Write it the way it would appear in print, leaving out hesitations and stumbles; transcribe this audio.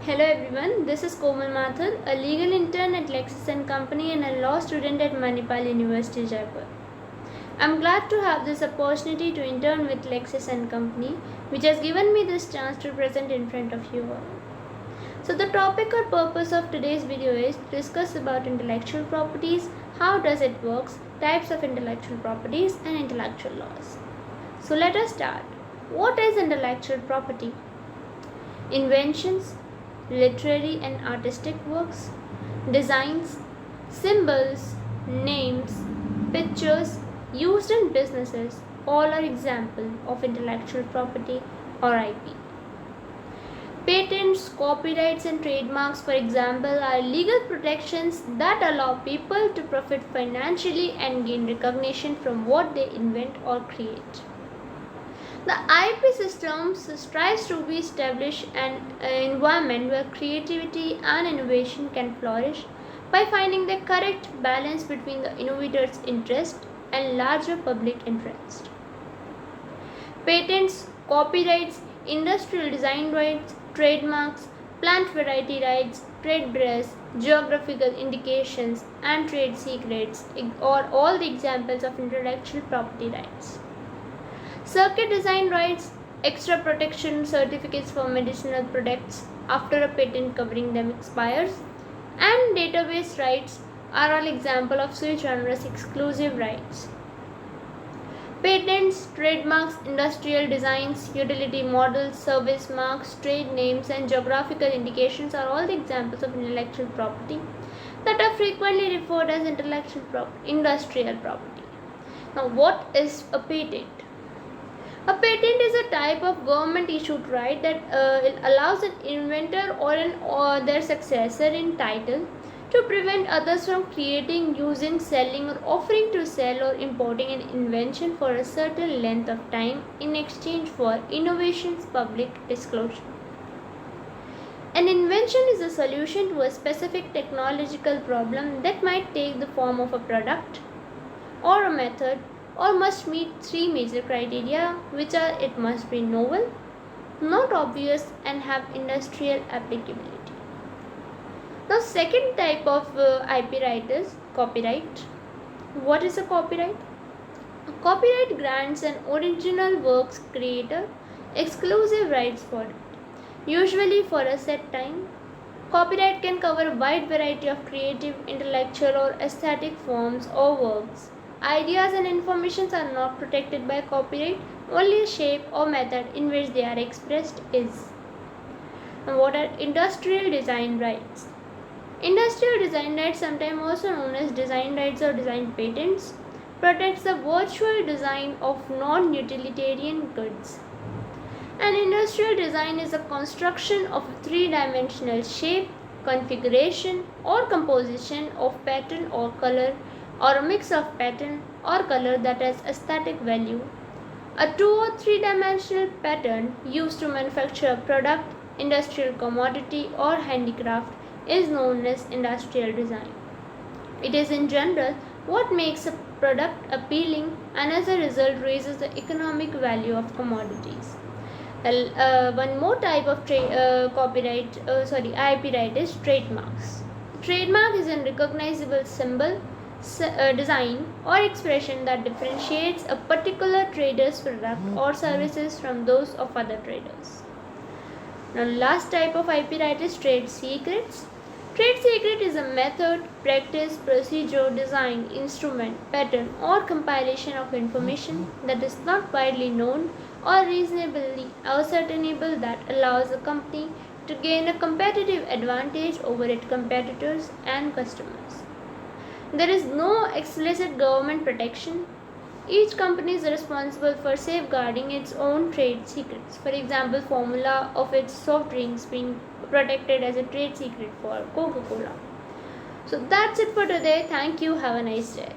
Hello everyone, this is Komal Mathur, a legal intern at Lexis & Company and a law student at Manipal University, Jaipur. I'm glad to have this opportunity to intern with Lexis & Company, which has given me this chance to present in front of you all. So the topic or purpose of today's video is to discuss about intellectual properties, how does it works, types of intellectual properties and intellectual laws. So let us start. What is intellectual property? Inventions, literary and artistic works, designs, symbols, names, pictures used in businesses all are examples of intellectual property or IP. Patents, copyrights and trademarks, for example, are legal protections that allow people to profit financially and gain recognition from what they invent or create. The IP system strives to establish an environment where creativity and innovation can flourish by finding the correct balance between the innovator's interest and larger public interest. Patents, copyrights, industrial design rights, trademarks, plant variety rights, trade dress, geographical indications, and trade secrets are all the examples of intellectual property rights. Circuit design rights, extra protection certificates for medicinal products after a patent covering them expires, and database rights are all examples of sui generis exclusive rights. Patents, trademarks, industrial designs, utility models, service marks, trade names, and geographical indications are all the examples of intellectual property that are frequently referred as industrial property. Now, what is a patent? A patent is a type of government issued right that allows an inventor or their successor in title to prevent others from creating, using, selling, or offering to sell or importing an invention for a certain length of time in exchange for innovation's public disclosure. An invention is a solution to a specific technological problem that might take the form of a product or a method or must meet three major criteria, which are it must be novel, not obvious, and have industrial applicability. Now, second type of IP right is copyright. What is a copyright? A copyright grants an original work's creator exclusive rights for it, usually for a set time. Copyright can cover a wide variety of creative, intellectual, or aesthetic forms or works. Ideas and informations are not protected by copyright, only a shape or method in which they are expressed is. And what are industrial design rights? Industrial design rights, sometimes also known as design rights or design patents, protects the virtual design of non-utilitarian goods. An industrial design is a construction of a three-dimensional shape, configuration, or composition of pattern or color, or a mix of pattern or color that has aesthetic value. A two or three-dimensional pattern used to manufacture a product, industrial commodity, or handicraft is known as industrial design. It is in general what makes a product appealing and as a result raises the economic value of commodities. One more type of IP right is trademarks. Trademark is a recognizable symbol, design or expression that differentiates a particular trader's product or services from those of other traders. Now, last type of IP right is trade secrets. Trade secret is a method, practice, procedure, design, instrument, pattern, or compilation of information that is not widely known or reasonably ascertainable that allows a company to gain a competitive advantage over its competitors and customers. There is no explicit government protection. Each company is responsible for safeguarding its own trade secrets. For example, formula of its soft drinks being protected as a trade secret for Coca-Cola. So that's it for today. Thank you. Have a nice day.